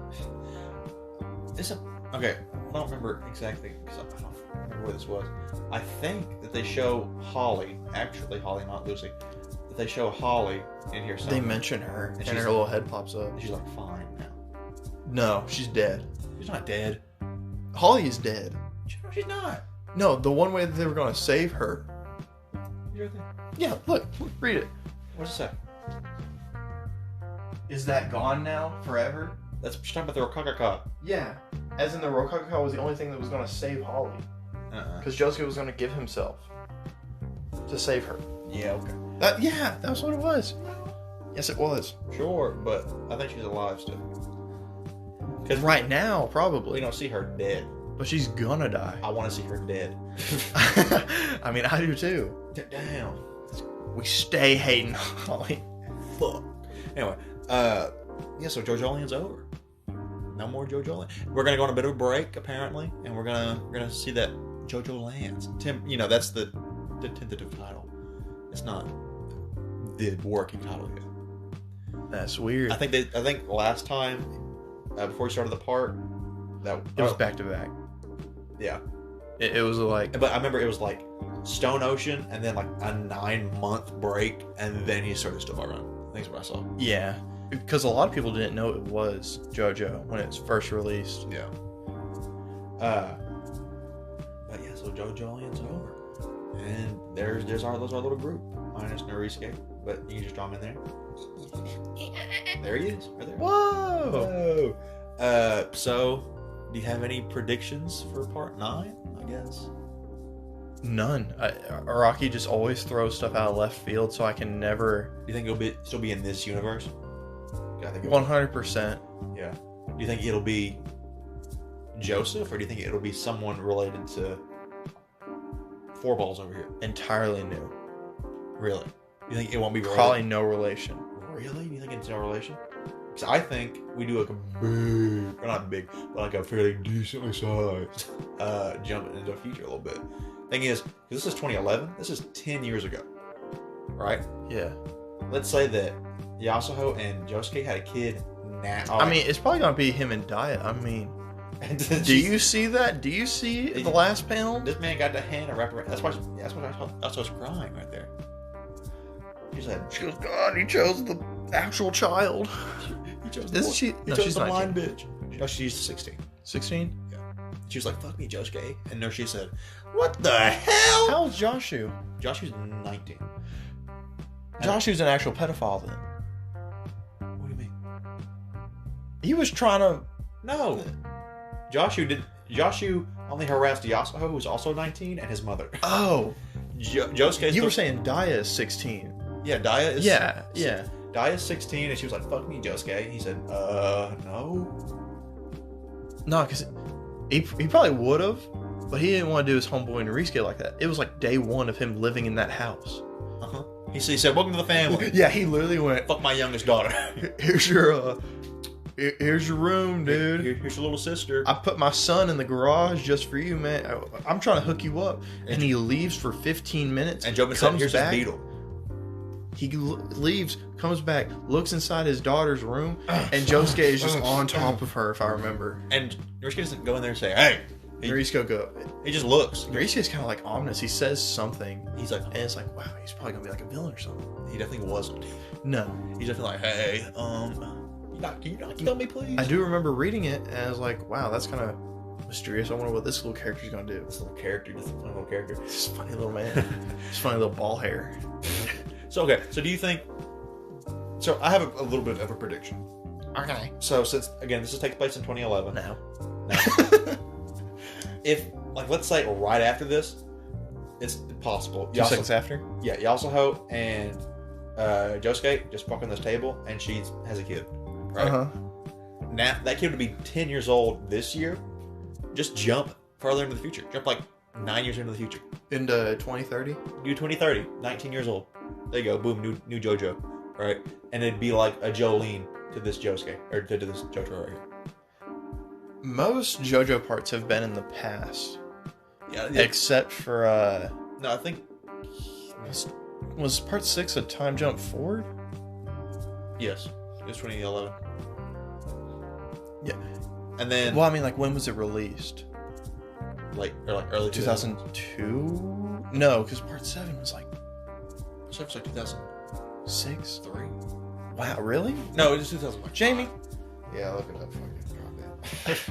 Okay, I don't remember exactly because I don't remember where this was. I think that they show Holly, actually Holly, not Lucy, that they show Holly in here They somewhere. mention her, And and she's her little head pops up. And she's like, fine now. No, she's dead. She's not dead. Holly is dead. No, she's not. No, the one way that they were going to save her. Yeah, look, read it. What does it say? Is that gone now? Forever? That's she's talking about the Rokakaka. Yeah. As in the Rokakuka was the only thing that was going to save Holly. Because Josuke was going to give himself to save her. Yeah, okay. That's what it was. Yes, it was. Sure, but I think she's alive still. Because Right now, we probably. don't see her dead. But she's gonna die. I want to see her dead. I mean, I do too. Damn. We stay hating Holly. Fuck. Anyway, so Jojolion's over. No more Jojolion. We're gonna go on a bit of a break apparently, and we're gonna see that Jojo lands. That's the tentative title. It's not the working title yet. That's weird. I think last time before we started the part that It was back to back. Yeah, It was like, but I remember it was like Stone Ocean, and then like a 9-month break, and then he started Still by Run. I think that's what I saw. yeah, because a lot of people didn't know it was JoJo when it was first released. Yeah. But yeah, so Jojolion's over, and there's our little group minus Norisuke, but you can just draw him in there. There he is, right there. Whoa! So, do you have any predictions for part 9? I guess. None. Araki just always throws stuff out of left field, so I can never. Do you think it'll still be in this universe? Yeah, I think 100%. Yeah. Do you think it'll be Joseph, or do you think it'll be someone related to Four Balls over here? Entirely new. Really? You think it won't be related? Probably no relation. Really? Do you think it's no relation? Because I think we do like a big, or not big, but like a fairly decently sized jump into the future a little bit. Thing is, because this is 2011, this is 10 years ago, right? Yeah. Let's say that Yasuho and Josuke had a kid now. I mean, it's probably gonna be him and Diet. I mean, do you see that? Do you see the last panel? This man got the hand wrapped around. That's why I was crying right there. She said, She goes, God, he chose the actual child. He chose Isn't the, she? He No, chose she's the 19. blind bitch. No, she's 16. 16? She was like, fuck me, Josuke. And no, she said, what the hell? How's Joshu? Joshu's 19. Joshu's an actual pedophile then. What do you mean? He was trying to. No. Joshu only harassed Yasuho, who's also 19, and his mother. Oh. Josuke. You were saying Dia is 16. Yeah, Dia is. Yeah. Dia's 16, and she was like, fuck me, Josuke. He said, no. No, because he probably would have, but he didn't want to do his homeboy Norisuke like that. It was like day one of him living in that house. Uh-huh. He said, welcome to the family. Yeah, he literally went, Fuck my youngest daughter. here's your Here's your room, dude. Here's your little sister. I put my son in the garage just for you, man. I'm trying to hook you up. And he leaves for 15 minutes. And Jobin said, here's his beetle. He leaves, comes back, looks inside his daughter's room, and Josuke is just on top of her, if I remember. And Norisuke doesn't go in there and say, hey. He just looks. Norisuke's kind of like ominous. He says something. He's like, and it's like, wow, he's probably going to be like a villain or something. He definitely wasn't. No. He's definitely like, hey, can you not kill me, please? I do remember reading it, and I was like, wow, that's kind of mysterious. I wonder what this little character's going to do. This little character, this funny little character. This funny little man. This funny little ball hair. So, okay, so do you think... So, I have a little bit of a prediction. Okay. So, since, again, this takes place in 2011. Now. If, like, let's say right after this, it's possible. 2 seconds after? Yeah, Yasuho and Josuke just walk on this table, and she has a kid. Right? Uh-huh. Now, that kid would be 10 years old this year. Just jump further into the future. Jump, like, 9 years into the future. Into 2030? Do 2030, 19 years old. There you go, boom, new JoJo, right? And it'd be like a Jolene to this Josuke, or to this Jotaro right here. Most JoJo parts have been in the past. Yeah. Except for, No, I think... Was part 6 a time jump forward? Yes. It was 2011. Yeah. And then... Well, I mean, like, when was it released? Like early 2002? No, because part 7 was like... So it was like 2006? 3? Wow, really? No, it was 2001. Jamie? Yeah, look it up. Fucking drop it.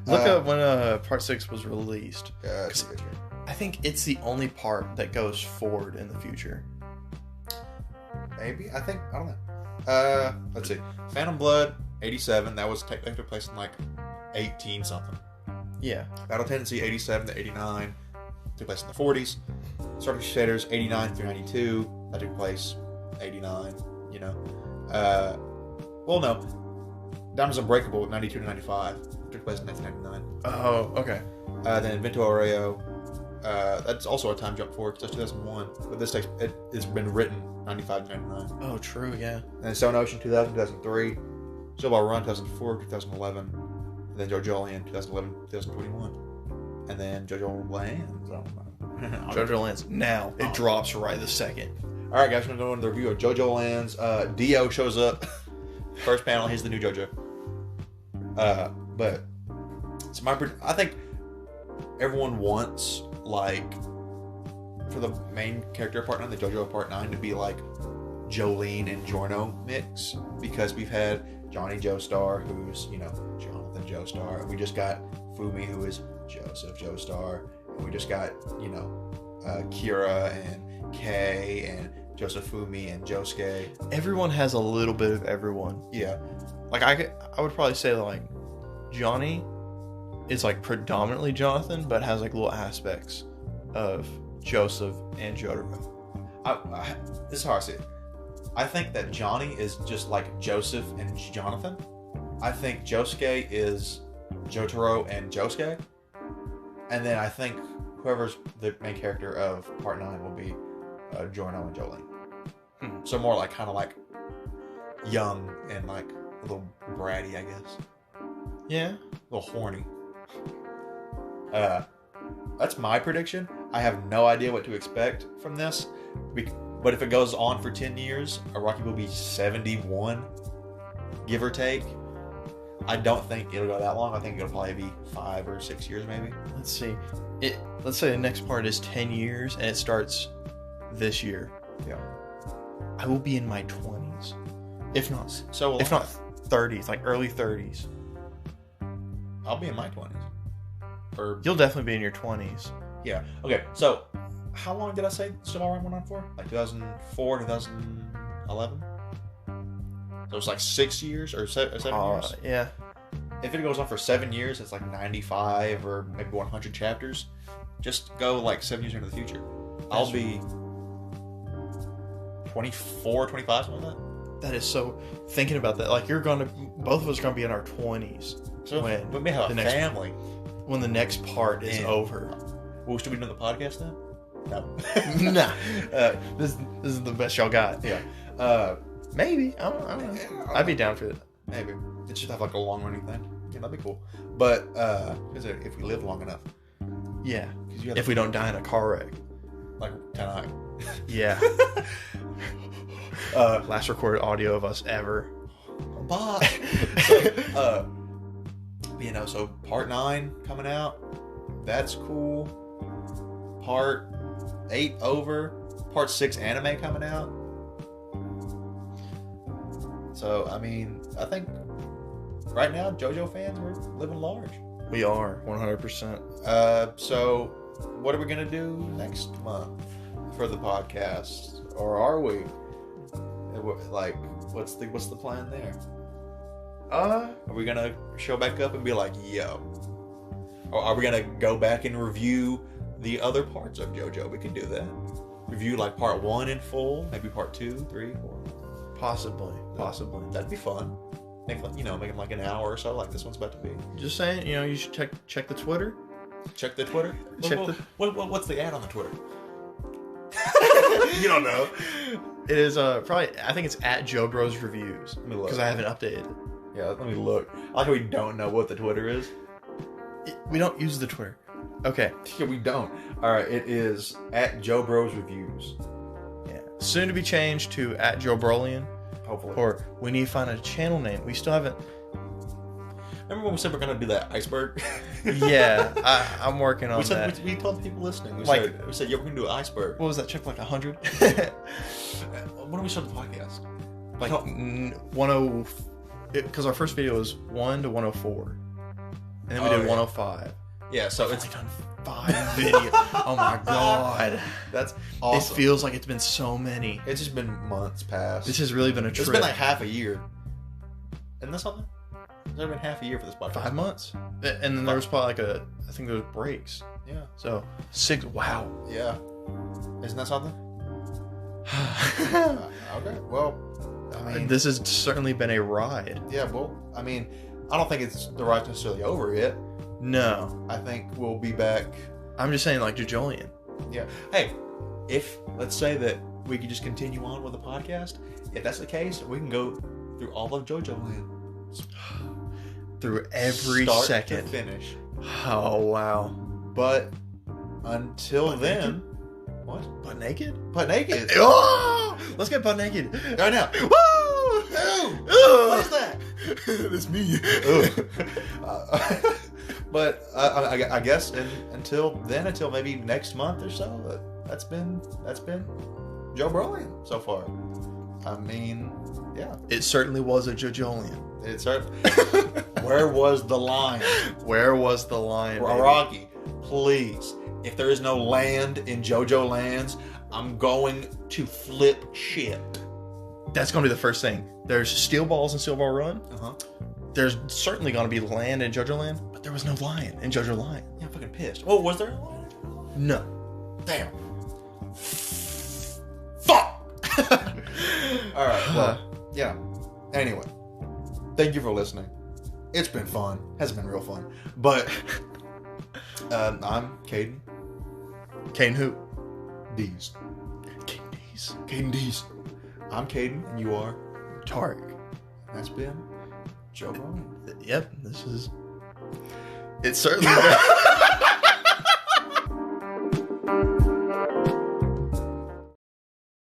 Look up when part 6 was released. Yeah, it's a good year. I think it's the only part that goes forward in the future. Maybe? I don't know. Let's see. Phantom Blood, 87. That was that took place in like 18 something. Yeah. Battle Tendency, 87 to 89. Took place in the 40s. Sword of Crusaders, 89 through 92. That took place 89, you know. Well, no. Diamonds Unbreakable, 92 to 95. Took place in 1999. Oh, okay. Then Invento Oreo. That's also a time jump forward because that's 2001. But this it's been written 95 to 99. Oh, true, yeah. And then Stone Ocean, 2000, 2003. Snowball Run, 2004, 2011. And then Jojolion, 2011, 2021. And then Jojolion. Jojolion's now. It drops right this second. All right, guys, we're going to go into the review of Jojolion's. Dio shows up. First panel, he's the new JoJo. But so I think everyone wants, like, for the main character of Part 9, the JoJo of Part 9, to be like Jolene and Giorno mix, because we've had Johnny Joestar, who's, you know, Jonathan Joestar. We just got Fumi, who is Joseph Joestar. And we just got, you know, Kira and Kei and Joseph Fumi and Josuke. Everyone has a little bit of everyone. Yeah. Like, I would probably say, like, Johnny is, like, predominantly Jonathan, but has, like, little aspects of Joseph and Jotaro. This is how I see it. I think that Johnny is just like Joseph and Jonathan. I think Josuke is Jotaro and Josuke. And then I think whoever's the main character of Part 9 will be Giorno and Jolene. So more like, kind of like young and like a little bratty, I guess. Yeah. A little horny. That's my prediction. I have no idea what to expect from this. But if it goes on for 10 years, Araki will be 71, give or take. I don't think it'll go that long. I think it'll probably be 5 or 6 years, maybe. Let's see. Let's say the next part is 10 years, and it starts this year. Yeah. I will be in my 20s. If not 30s, like early 30s. I'll be in my 20s. Or You'll definitely be in your 20s. yeah. Okay, so how long did I say Snowball Run went on for? Like 2004, 2011? So it's like 6 years or 7 years? Yeah. If it goes on for 7 years, it's like 95 or maybe 100 chapters. Just go like 7 years into the future. I'll be 24, 25, something like that. That is so... Thinking about that, like, both of us are going to be in our 20s. So when we may have a family. When the next part is over. Will we still be doing the podcast then? No. Nah. This is the best y'all got. Yeah. Maybe. I don't know. I'd be down for that. Maybe. It should have like a long running thing. Yeah, that'd be cool. But if we live long enough. Yeah. 'Cause you have If we don't die in a car wreck. like tonight. Yeah. Last recorded audio of us ever. Bye. So part 9 coming out. That's cool. Part 8 over. Part 6 anime coming out. So, I mean, I think right now, JoJo fans, we're living large. We are, 100%. So, what are we going to do next month for the podcast? Or are we? Like, what's the plan there? Are we going to show back up and be like, yo? Or are we going to go back and review the other parts of JoJo? We can do that. Review like part 1 in full, maybe part 2, 3, 4. Possibly. That'd be fun. Make them like an hour or so, like this one's about to be. Just saying, you should check the Twitter. Check the Twitter. What's the ad on the Twitter? You don't know. It is probably, I think it's at Jobros Reviews. Let me look. Because I haven't updated it. Yeah, let me look. I like how we don't know what the Twitter is. We don't use the Twitter. Okay. Yeah, we don't. All right, it is at Jobros Reviews. Yeah. Soon to be changed to at Jobrolion. Hopefully. Or we need to find a channel name. We still haven't. Remember when we said we're gonna do that iceberg? Yeah, I'm working on that. We told the people listening. We said, yeah, we're gonna do an iceberg. What was that? Check like 100. When do we start the podcast? Like 10, because our first video was 1 to 104, and then we did 105. Yeah, so It's done 5 videos. Oh my god, that's awesome. It feels like it's been so many. It's just been months past. This has really been a trip. It's been like half a year. Isn't that something? It's never been half a year for this podcast. 5 months, and then there was probably like I think there was breaks. Yeah. So 6. Wow. Yeah. Isn't that something? Okay. Well, I mean, this has certainly been a ride. Yeah. Well, I mean, I don't think it's the ride's necessarily over yet. No. I think we'll be back. I'm just saying, like Jojolion. Yeah. Hey, if let's say that we could just continue on with the podcast, if that's the case, we can go through all of Jojolion. Through every Start second. to finish. Oh wow. But until Butt then, naked? what? Butt naked? Butt naked. Oh! Let's get butt naked. Right now. Woo! Ew! What is that? That's me. But I guess until maybe next month or so, that's been Jobrolion so far. I mean, yeah. It certainly was a Jojolion. It's where was the line? Where was the line? Rocky, please. If there is no land in JoJo lands, I'm going to flip shit. That's going to be the first thing. There's Steel Balls in Steel Ball Run. Uh-huh. There's certainly going to be land in JoJo Land, but there was no lion in JoJo Lion. Yeah, I'm fucking pissed. Oh, was there a lion? No. Damn. Fuck! Alright, well, yeah. Anyway, thank you for listening. It's been fun. Hasn't been real fun. But, I'm Caden. Caden who? D's. Caden D's. Caden D's. I'm Caden, and you are? Tarek. That's been Jobrolion. Yep, this is... It's certainly...